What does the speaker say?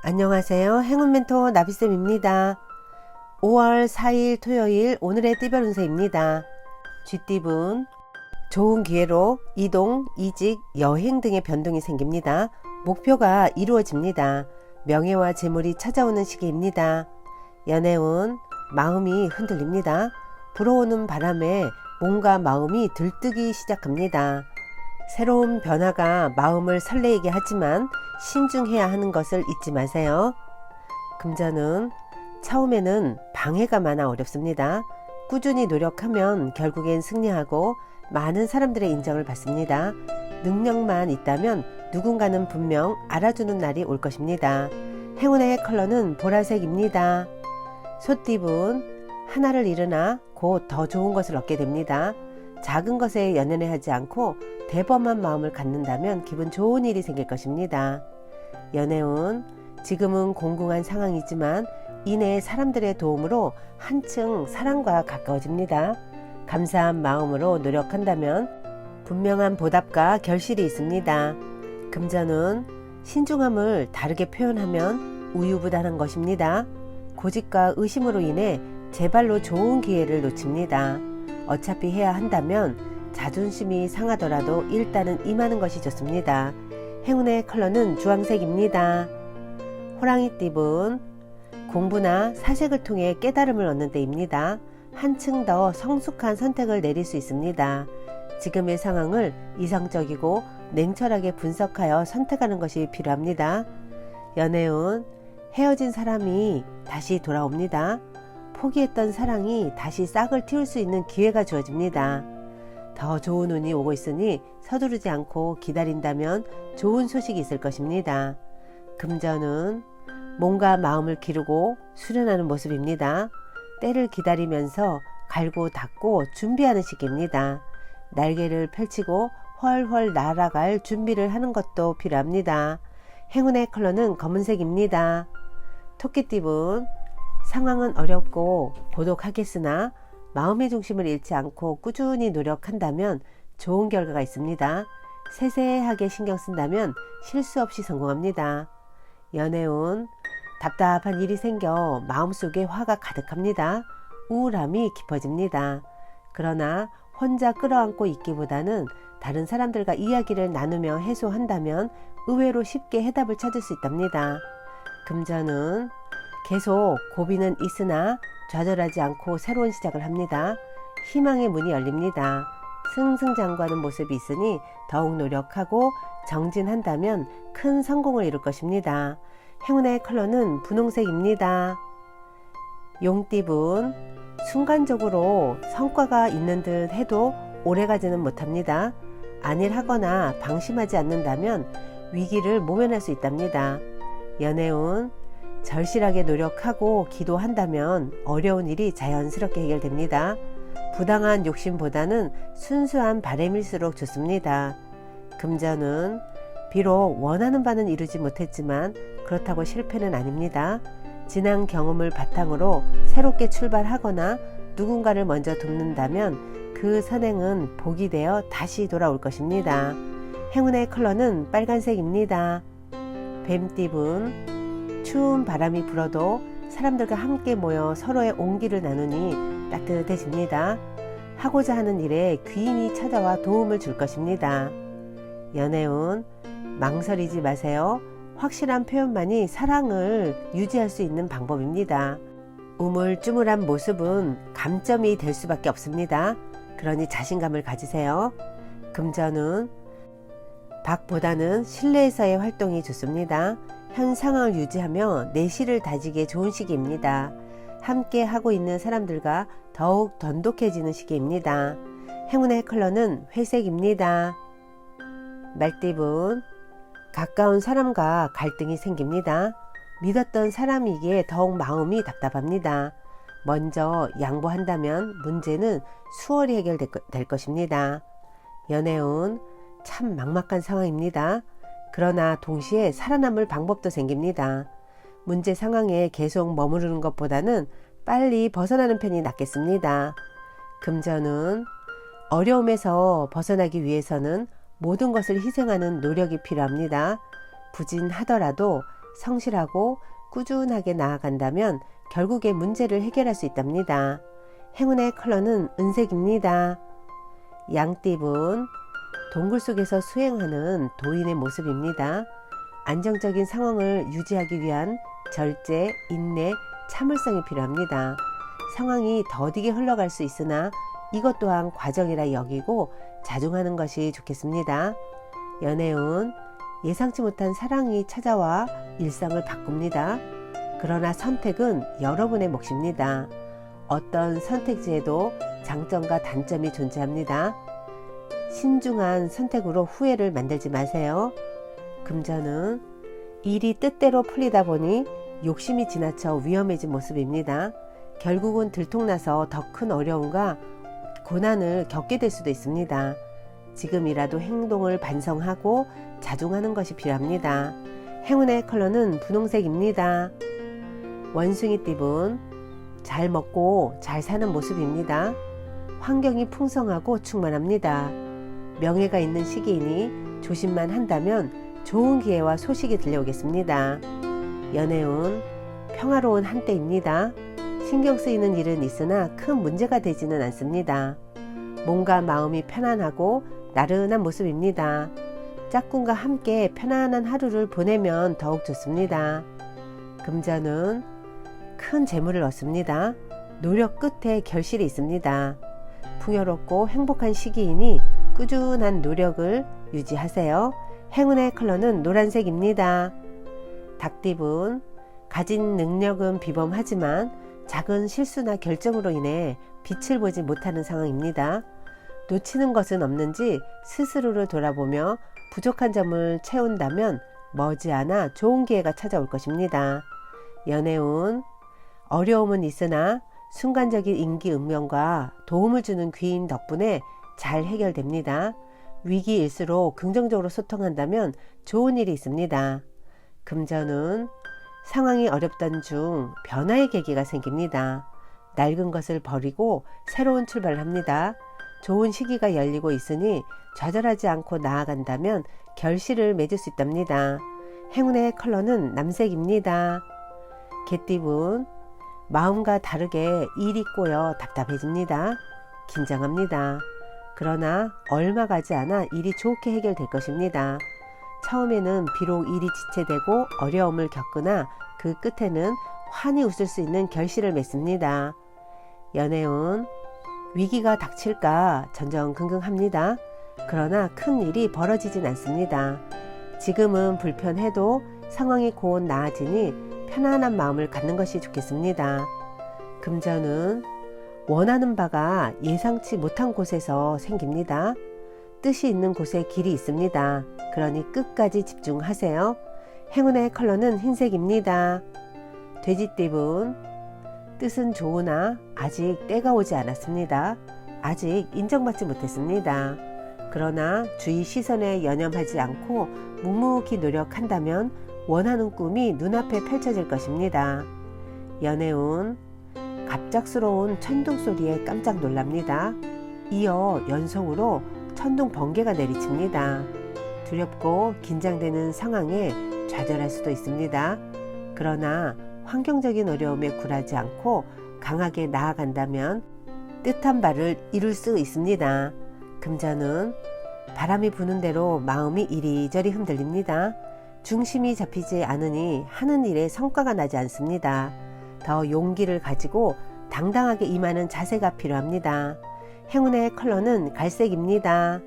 안녕하세요. 행운멘토 나비쌤입니다. 5월 4일 토요일 오늘의 띠별 운세입니다. 쥐띠분 좋은 기회로 이동, 이직, 여행 등의 변동이 생깁니다. 목표가 이루어집니다. 명예와 재물이 찾아오는 시기입니다. 연애운 마음이 흔들립니다. 불어오는 바람에 몸과 마음이 들뜨기 시작합니다. 새로운 변화가 마음을 설레게 하지만 신중해야 하는 것을 잊지 마세요. 금전은 처음에는 방해가 많아 어렵습니다. 꾸준히 노력하면 결국엔 승리하고 많은 사람들의 인정을 받습니다. 능력만 있다면 누군가는 분명 알아주는 날이 올 것입니다. 행운의 컬러는 보라색입니다. 소띠분 하나를 잃으나 곧 더 좋은 것을 얻게 됩니다. 작은 것에 연연해 하지 않고 대범한 마음을 갖는다면 기분 좋은 일이 생길 것입니다. 연애운 지금은 공공한 상황이지만 이내 사람들의 도움으로 한층 사랑과 가까워집니다. 감사한 마음으로 노력한다면 분명한 보답과 결실이 있습니다. 금전은 신중함을 다르게 표현하면 우유부단한 것입니다. 고집과 의심으로 인해 제발로 좋은 기회를 놓칩니다. 어차피 해야 한다면 자존심이 상하더라도 일단은 임하는 것이 좋습니다. 행운의 컬러는 주황색입니다. 호랑이띠분 공부나 사색을 통해 깨달음을 얻는 때입니다. 한층 더 성숙한 선택을 내릴 수 있습니다. 지금의 상황을 이성적이고 냉철하게 분석하여 선택하는 것이 필요합니다. 연애운 헤어진 사람이 다시 돌아옵니다. 포기했던 사랑이 다시 싹을 틔울 수 있는 기회가 주어집니다. 더 좋은 운이 오고 있으니 서두르지 않고 기다린다면 좋은 소식이 있을 것입니다. 금전은 몸과 마음을 기르고 수련하는 모습입니다. 때를 기다리면서 갈고 닦고 준비하는 시기입니다. 날개를 펼치고 훨훨 날아갈 준비를 하는 것도 필요합니다. 행운의 컬러는 검은색입니다. 토끼띠분 상황은 어렵고 고독하겠으나 마음의 중심을 잃지 않고 꾸준히 노력한다면 좋은 결과가 있습니다. 세세하게 신경 쓴다면 실수 없이 성공합니다. 연애운 답답한 일이 생겨 마음속에 화가 가득합니다. 우울함이 깊어집니다. 그러나 혼자 끌어안고 있기보다는 다른 사람들과 이야기를 나누며 해소한다면 의외로 쉽게 해답을 찾을 수 있답니다. 금전은 계속 고비는 있으나 좌절하지 않고 새로운 시작을 합니다. 희망의 문이 열립니다. 승승장구하는 모습이 있으니 더욱 노력하고 정진한다면 큰 성공을 이룰 것입니다. 행운의 컬러는 분홍색입니다. 용띠분 순간적으로 성과가 있는 듯 해도 오래가지는 못합니다. 안일하거나 방심하지 않는다면 위기를 모면할 수 있답니다. 연애운 절실하게 노력하고 기도한다면 어려운 일이 자연스럽게 해결됩니다. 부당한 욕심보다는 순수한 바람일수록 좋습니다. 금전은 비록 원하는 바는 이루지 못했지만 그렇다고 실패는 아닙니다. 지난 경험을 바탕으로 새롭게 출발하거나 누군가를 먼저 돕는다면 그 선행은 복이 되어 다시 돌아올 것입니다. 행운의 컬러는 빨간색입니다. 뱀띠분 추운 바람이 불어도 사람들과 함께 모여 서로의 온기를 나누니 따뜻해집니다. 하고자 하는 일에 귀인이 찾아와 도움을 줄 것입니다. 연애운 망설이지 마세요. 확실한 표현만이 사랑을 유지할 수 있는 방법입니다. 우물쭈물한 모습은 감점이 될 수밖에 없습니다. 그러니 자신감을 가지세요. 금전은 밖보다는 실내에서의 활동이 좋습니다. 현 상황을 유지하며 내실을 다지기에 좋은 시기입니다. 함께 하고 있는 사람들과 더욱 돈독해지는 시기입니다. 행운의 컬러는 회색입니다. 말띠분 가까운 사람과 갈등이 생깁니다. 믿었던 사람이기에 더욱 마음이 답답합니다. 먼저 양보한다면 문제는 수월히 해결될 것입니다. 연애운 참 막막한 상황입니다. 그러나 동시에 살아남을 방법도 생깁니다. 문제 상황에 계속 머무르는 것보다는 빨리 벗어나는 편이 낫겠습니다. 금전은 어려움에서 벗어나기 위해서는 모든 것을 희생하는 노력이 필요합니다. 부진하더라도 성실하고 꾸준하게 나아간다면 결국에 문제를 해결할 수 있답니다. 행운의 컬러는 은색입니다. 양띠분, 동굴 속에서 수행하는 도인의 모습입니다. 안정적인 상황을 유지하기 위한 절제, 인내, 참을성이 필요합니다. 상황이 더디게 흘러갈 수 있으나 이것 또한 과정이라 여기고 자중하는 것이 좋겠습니다. 연애운, 예상치 못한 사랑이 찾아와 일상을 바꿉니다. 그러나 선택은 여러분의 몫입니다. 어떤 선택지에도 장점과 단점이 존재합니다. 신중한 선택으로 후회를 만들지 마세요. 금전은 일이 뜻대로 풀리다 보니 욕심이 지나쳐 위험해진 모습입니다. 결국은 들통나서 더 큰 어려움과 고난을 겪게 될 수도 있습니다. 지금이라도 행동을 반성하고 자중하는 것이 필요합니다. 행운의 컬러는 분홍색입니다. 원숭이 띠분, 잘 먹고 잘 사는 모습입니다. 환경이 풍성하고 충만합니다. 명예가 있는 시기이니 조심만 한다면 좋은 기회와 소식이 들려오겠습니다. 연애운, 평화로운 한때입니다. 신경 쓰이는 일은 있으나 큰 문제가 되지는 않습니다. 몸과 마음이 편안하고 나른한 모습입니다. 짝꿍과 함께 편안한 하루를 보내면 더욱 좋습니다. 금전은 큰 재물을 얻습니다. 노력 끝에 결실이 있습니다. 풍요롭고 행복한 시기이니 꾸준한 노력을 유지하세요. 행운의 컬러는 노란색입니다. 닭띠분, 가진 능력은 비범하지만 작은 실수나 결정으로 인해 빛을 보지 못하는 상황입니다. 놓치는 것은 없는지 스스로를 돌아보며 부족한 점을 채운다면 머지않아 좋은 기회가 찾아올 것입니다. 연애운, 어려움은 있으나 순간적인 임기응변과 도움을 주는 귀인 덕분에 잘 해결됩니다. 위기일수록 긍정적으로 소통한다면 좋은 일이 있습니다. 금전은 상황이 어렵던 중 변화의 계기가 생깁니다. 낡은 것을 버리고 새로운 출발을 합니다. 좋은 시기가 열리고 있으니 좌절하지 않고 나아간다면 결실을 맺을 수 있답니다. 행운의 컬러는 남색입니다. 개띠분, 마음과 다르게 일이 꼬여 답답해집니다. 긴장합니다. 그러나 얼마 가지 않아 일이 좋게 해결될 것입니다. 처음에는 비록 일이 지체되고 어려움을 겪으나 그 끝에는 환히 웃을 수 있는 결실을 맺습니다. 연애운, 위기가 닥칠까 전전긍긍합니다. 그러나 큰 일이 벌어지진 않습니다. 지금은 불편해도 상황이 곧 나아지니 편안한 마음을 갖는 것이 좋겠습니다. 금전은 원하는 바가 예상치 못한 곳에서 생깁니다. 뜻이 있는 곳에 길이 있습니다. 그러니 끝까지 집중하세요. 행운의 컬러는 흰색입니다. 돼지띠분, 뜻은 좋으나 아직 때가 오지 않았습니다. 아직 인정받지 못했습니다. 그러나 주위 시선에 연연하지 않고 묵묵히 노력한다면 원하는 꿈이 눈앞에 펼쳐질 것입니다. 연애운, 갑작스러운 천둥 소리에 깜짝 놀랍니다. 이어 연속으로 천둥 번개가 내리칩니다. 두렵고 긴장되는 상황에 좌절할 수도 있습니다. 그러나 환경적인 어려움에 굴하지 않고 강하게 나아간다면 뜻한 바를 이룰 수 있습니다. 금전은 바람이 부는 대로 마음이 이리저리 흔들립니다. 중심이 잡히지 않으니 하는 일에 성과가 나지 않습니다. 더 용기를 가지고 당당하게 임하는 자세가 필요합니다. 행운의 컬러는 갈색입니다.